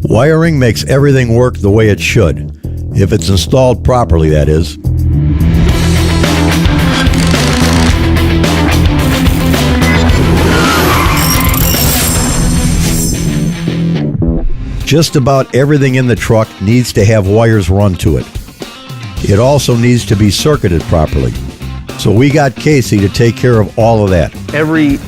Wiring makes everything work the way it should, if it's installed properly, that is. Just about everything in the truck needs to have wires run to it. It also needs to be circuited properly. So we got Casey to take care of all of that. Every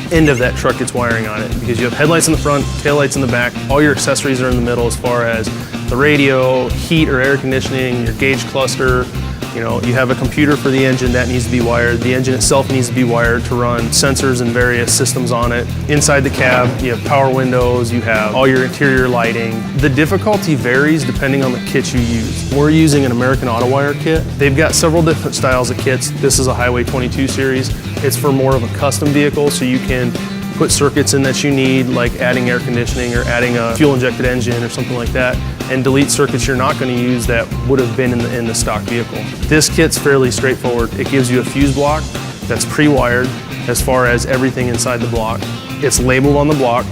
end of that truck gets wiring on it because you have headlights in the front, taillights in the back. All your accessories are in the middle as far as the radio, heat or air conditioning, your gauge cluster. You have a computer for the engine that needs to be wired. The engine itself needs to be wired to run sensors and various systems on it. Inside the cab, you have power windows, you have all your interior lighting. The difficulty varies depending on the kit you use. We're using an American Auto Wire kit. They've got several different styles of kits. This is a Highway 22 series. It's for more of a custom vehicle, so you can put circuits in that you need, like adding air conditioning or adding a fuel-injected engine or something like that, and delete circuits you're not going to use that would have been in the stock vehicle. This kit's fairly straightforward. It gives you a fuse block that's pre-wired as far as everything inside the block. It's labeled on the block.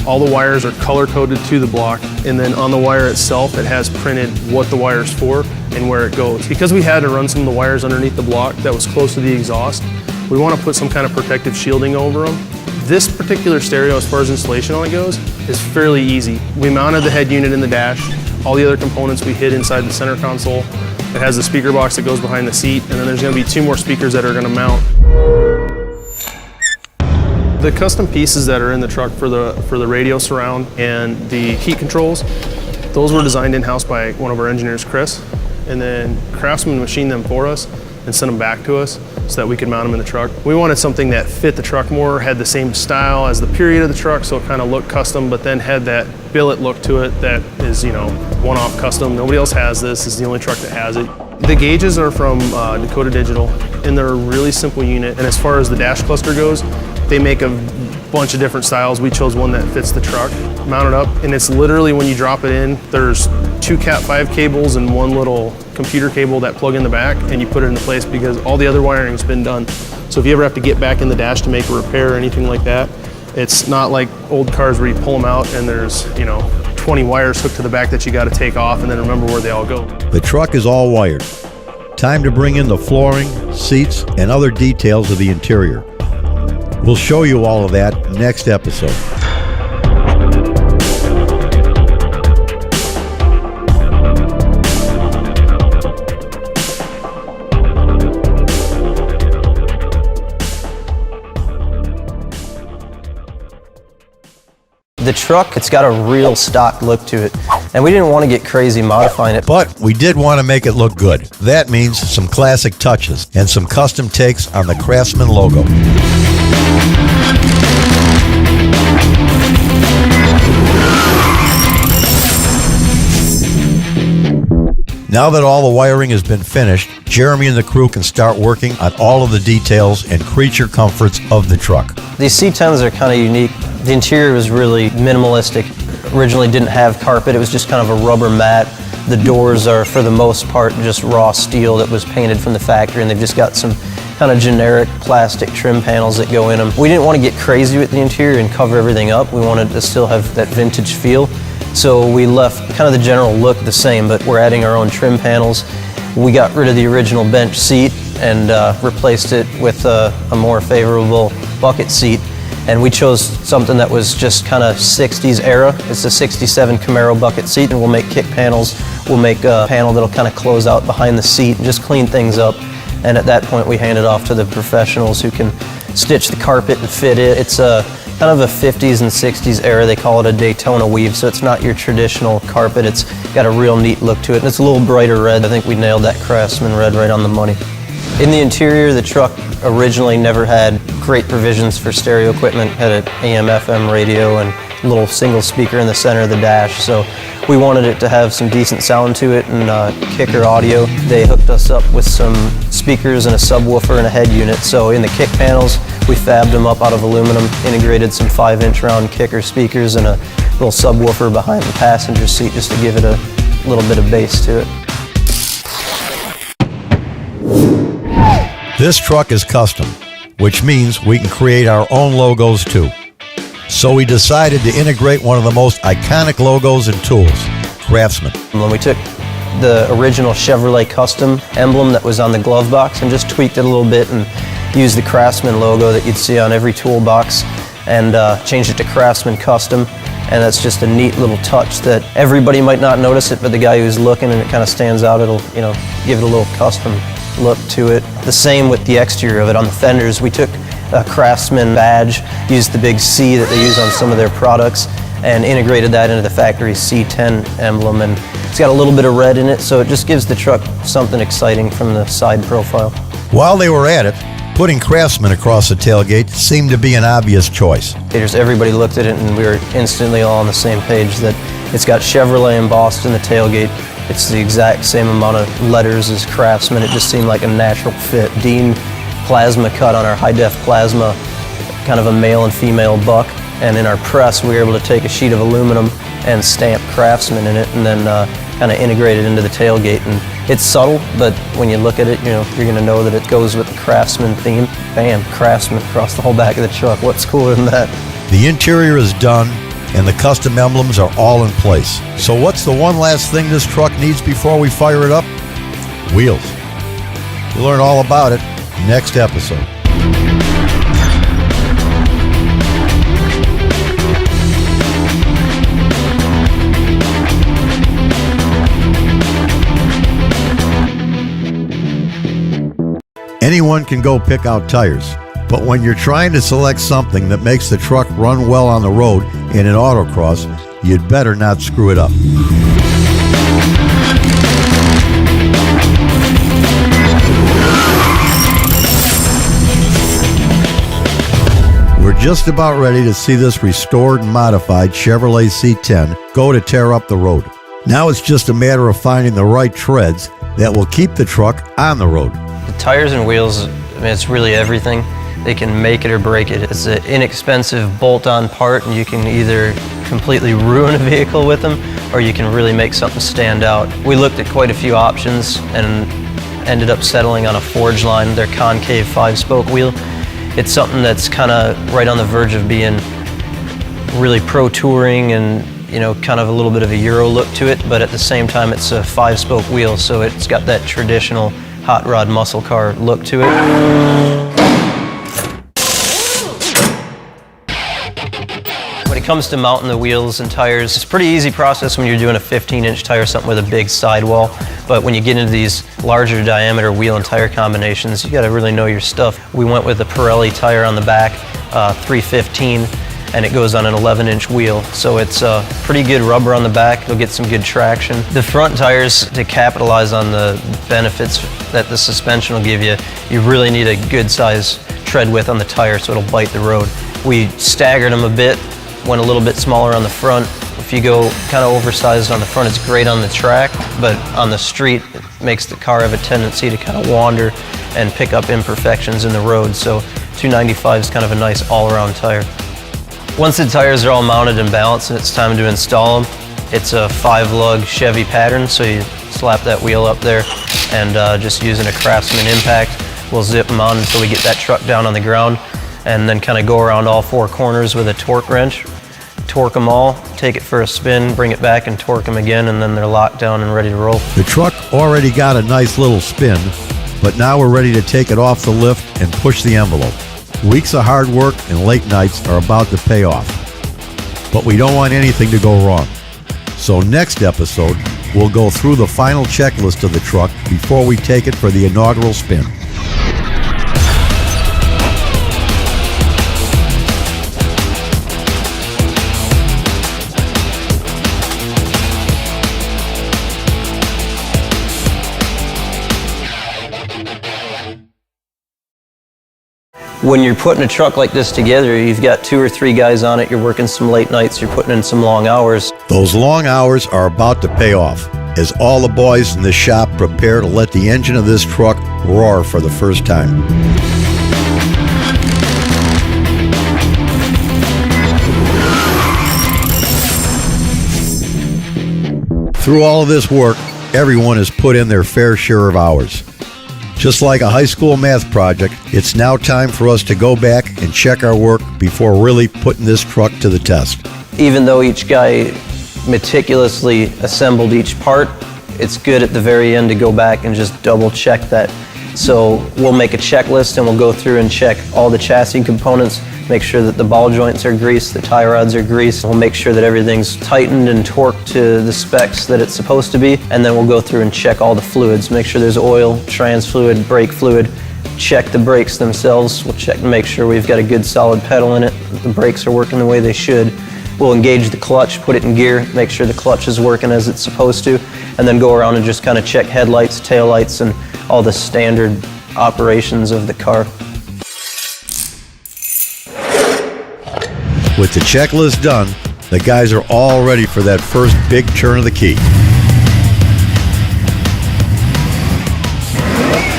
All the wires are color-coded to the block, and then on the wire itself, it has printed what the wire's for and where it goes. Because we had to run some of the wires underneath the block that was close to the exhaust, we want to put some kind of protective shielding over them. This particular stereo, as far as installation on it goes, is fairly easy. We mounted the head unit in the dash. All the other components we hid inside the center console. It has the speaker box that goes behind the seat, and then there's going to be 2 more speakers that are going to mount. The custom pieces that are in the truck for the radio surround and the heat controls, those were designed in-house by one of our engineers, Chris, and then Craftsman machined them for us and sent them back to us so that we could mount them in the truck. We wanted something that fit the truck more, had the same style as the period of the truck, so it kind of looked custom, but then had that billet look to it that is, one-off custom. Nobody else has this. This is the only truck that has it. The gauges are from Dakota Digital, and they're a really simple unit. And as far as the dash cluster goes, they make a bunch of different styles. We chose one that fits the truck. Mount it up, and it's literally, when you drop it in, there's 2 Cat 5 cables and 1 little computer cable that plug in the back, and you put it into place because all the other wiring's been done. So if you ever have to get back in the dash to make a repair or anything like that, it's not like old cars where you pull them out and there's 20 wires hooked to the back that you got to take off and then remember where they all go. The truck is all wired. Time to bring in the flooring, seats, and other details of the interior. We'll show you all of that next episode. The truck, it's got a real stock look to it, and we didn't want to get crazy modifying it. But we did want to make it look good. That means some classic touches and some custom takes on the Craftsman logo. Now that all the wiring has been finished, Jeremy and the crew can start working on all of the details and creature comforts of the truck. These C-10s are kind of unique. The interior was really minimalistic. Originally didn't have carpet, it was just kind of a rubber mat. The doors are, for the most part, just raw steel that was painted from the factory, and they've just got some kind of generic plastic trim panels that go in them. We didn't want to get crazy with the interior and cover everything up. We wanted to still have that vintage feel. So we left kind of the general look the same, but we're adding our own trim panels. We got rid of the original bench seat and replaced it with a more favorable bucket seat. And we chose something that was just kind of 60s era. It's a 67 Camaro bucket seat, and we'll make kick panels. We'll make a panel that'll kind of close out behind the seat and just clean things up. And at that point, we hand it off to the professionals who can stitch the carpet and fit it. It's kind of a 50s and 60s era. They call it a Daytona weave, so it's not your traditional carpet. It's got a real neat look to it, and it's a little brighter red. I think we nailed that Craftsman red right on the money. In the interior, the truck originally never had great provisions for stereo equipment. Had an AM/FM radio and a little single speaker in the center of the dash, so we wanted it to have some decent sound to it and kicker audio. They hooked us up with some speakers and a subwoofer and a head unit. So in the kick panels, we fabbed them up out of aluminum, integrated some 5-inch round kicker speakers and a little subwoofer behind the passenger seat just to give it a little bit of bass to it. This truck is custom, which means we can create our own logos too. So we decided to integrate one of the most iconic logos and tools, Craftsman. When we took the original Chevrolet Custom emblem that was on the glove box and just tweaked it a little bit and used the Craftsman logo that you'd see on every toolbox and changed it to Craftsman Custom. And that's just a neat little touch that everybody might not notice it, but the guy who's looking and it kind of stands out, it'll give it a little custom look to it. The same with the exterior of it. On the fenders, we took a Craftsman badge, used the big C that they use on some of their products, and integrated that into the factory C-10 emblem. And it's got a little bit of red in it, so it just gives the truck something exciting from the side profile. While they were at it, putting Craftsman across the tailgate seemed to be an obvious choice. Everybody looked at it and we were instantly all on the same page that it's got Chevrolet embossed in the tailgate. It's the exact same amount of letters as Craftsman. It just seemed like a natural fit. Dean plasma cut on our high-def plasma, kind of a male and female buck. And in our press, we were able to take a sheet of aluminum and stamp Craftsman in it and then kind of integrate it into the tailgate. And it's subtle, but when you look at it, you're going to know that it goes with the Craftsman theme. Bam, Craftsman across the whole back of the truck. What's cooler than that? The interior is done, and the custom emblems are all in place. So what's the one last thing this truck needs before we fire it up? Wheels. We'll learn all about it next episode. Anyone can go pick out tires, but when you're trying to select something that makes the truck run well on the road in an autocross, you'd better not screw it up. We're just about ready to see this restored and modified Chevrolet C-10 go to tear up the road. Now it's just a matter of finding the right treads that will keep the truck on the road. The tires and wheels, it's really everything. They can make it or break it. It's an inexpensive bolt-on part, and you can either completely ruin a vehicle with them, or you can really make something stand out. We looked at quite a few options and ended up settling on a Forge Line, their concave 5-spoke wheel. It's something that's kind of right on the verge of being really pro touring and kind of a little bit of a Euro look to it, but at the same time it's a 5-spoke wheel, so it's got that traditional hot rod muscle car look to it. When it comes to mounting the wheels and tires, it's a pretty easy process when you're doing a 15-inch tire, something with a big sidewall. But when you get into these larger diameter wheel and tire combinations, you got to really know your stuff. We went with a Pirelli tire on the back, 315, and it goes on an 11-inch wheel. So it's pretty good rubber on the back. You'll get some good traction. The front tires, to capitalize on the benefits that the suspension will give you, you really need a good size tread width on the tire so it'll bite the road. We staggered them a bit, went a little bit smaller on the front. If you go kind of oversized on the front, it's great on the track, but on the street, it makes the car have a tendency to kind of wander and pick up imperfections in the road. So 295 is kind of a nice all-around tire. Once the tires are all mounted and balanced and it's time to install them, it's a 5-lug Chevy pattern, so you slap that wheel up there and just using a Craftsman impact, we'll zip them on until we get that truck down on the ground and then kind of go around all 4 corners with a torque wrench, torque them all, take it for a spin, bring it back and torque them again, and then they're locked down and ready to roll. The truck already got a nice little spin, but now we're ready to take it off the lift and push the envelope. Weeks of hard work and late nights are about to pay off, but we don't want anything to go wrong. So next episode, we'll go through the final checklist of the truck before we take it for the inaugural spin. When you're putting a truck like this together, you've got 2 or 3 guys on it, you're working some late nights, you're putting in some long hours. Those long hours are about to pay off as all the boys in the shop prepare to let the engine of this truck roar for the first time. Through all of this work, everyone has put in their fair share of hours. Just like a high school math project, it's now time for us to go back and check our work before really putting this truck to the test. Even though each guy meticulously assembled each part, it's good at the very end to go back and just double check that. So we'll make a checklist and we'll go through and check all the chassis components, make sure that the ball joints are greased, the tie rods are greased. We'll make sure that everything's tightened and torqued to the specs that it's supposed to be. And then we'll go through and check all the fluids, make sure there's oil, trans fluid, brake fluid, check the brakes themselves. We'll check and make sure we've got a good solid pedal in it, the brakes are working the way they should. We'll engage the clutch, put it in gear, make sure the clutch is working as it's supposed to, and then go around and just kind of check headlights, taillights, and all the standard operations of the car. With the checklist done, the guys are all ready for that first big turn of the key.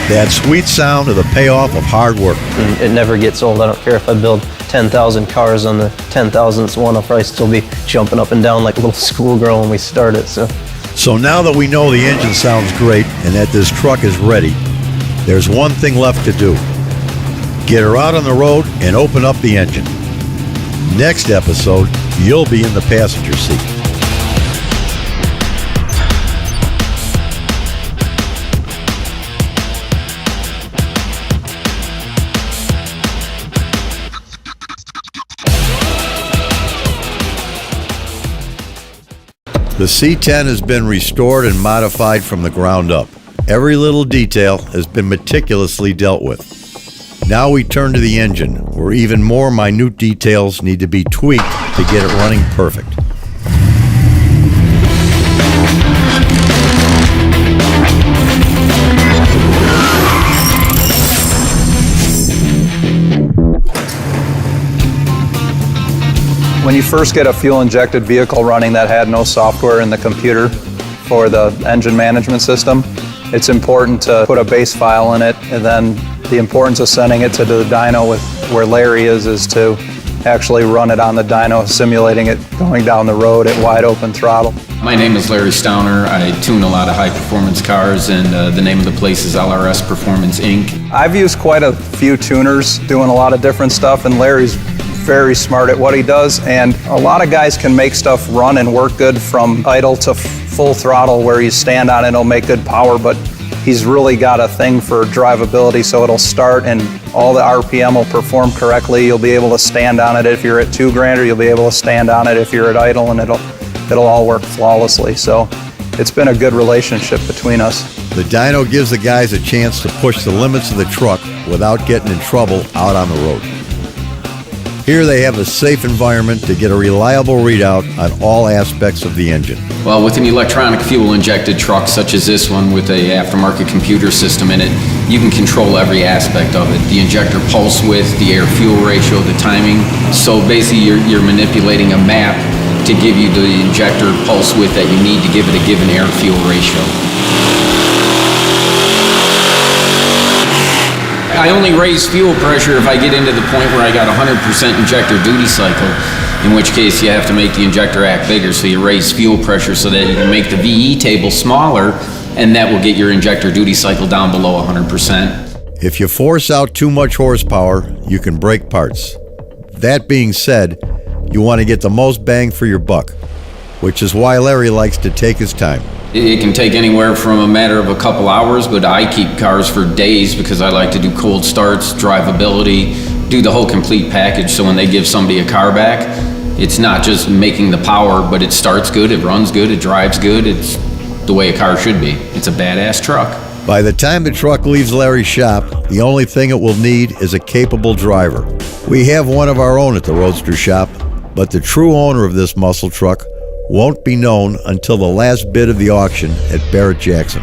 That sweet sound of the payoff of hard work. It never gets old. I don't care if I build 10,000 cars on the 10,000th one, I'll probably still be jumping up and down like a little schoolgirl when we start it. So now that we know the engine sounds great and that this truck is ready, there's one thing left to do. Get her out on the road and open up the engine. Next episode, you'll be in the passenger seat. The C-10 has been restored and modified from the ground up. Every little detail has been meticulously dealt with. Now we turn to the engine, where even more minute details need to be tweaked to get it running perfect. When you first get a fuel-injected vehicle running that had no software in the computer for the engine management system, it's important to put a base file in it, and then the importance of sending it to the dyno with where Larry is to actually run it on the dyno, simulating it going down the road at wide open throttle. My name is Larry Stauner. I tune a lot of high-performance cars, and the name of the place is LRS Performance Inc. I've used quite a few tuners doing a lot of different stuff, and Larry's very smart at what he does, and a lot of guys can make stuff run and work good from idle to full throttle where you stand on it, it'll make good power, but he's really got a thing for drivability, so it'll start and all the RPM will perform correctly. You'll be able to stand on it if you're at 2 grand, or you'll be able to stand on it if you're at idle, and it'll all work flawlessly. So it's been a good relationship between us. The dyno gives the guys a chance to push the limits of the truck without getting in trouble out on the road. Here they have a safe environment to get a reliable readout on all aspects of the engine. Well, with an electronic fuel-injected truck such as this one with a aftermarket computer system in it, you can control every aspect of it. The injector pulse width, the air-fuel ratio, the timing. So basically you're manipulating a map to give you the injector pulse width that you need to give it a given air-fuel ratio. I only raise fuel pressure if I get into the point where I got 100% injector duty cycle, in which case you have to make the injector act bigger, so you raise fuel pressure so that you can make the VE table smaller, and that will get your injector duty cycle down below 100%. If you force out too much horsepower, you can break parts. That being said, you want to get the most bang for your buck, which is why Larry likes to take his time. It can take anywhere from a matter of a couple hours, but I keep cars for days because I like to do cold starts, drivability, do the whole complete package, so when they give somebody a car back, it's not just making the power, but it starts good, it runs good, it drives good, it's the way a car should be. It's a badass truck. By the time the truck leaves Larry's shop, the only thing it will need is a capable driver. We have one of our own at the Roadster shop, but the true owner of this muscle truck won't be known until the last bid of the auction at Barrett Jackson.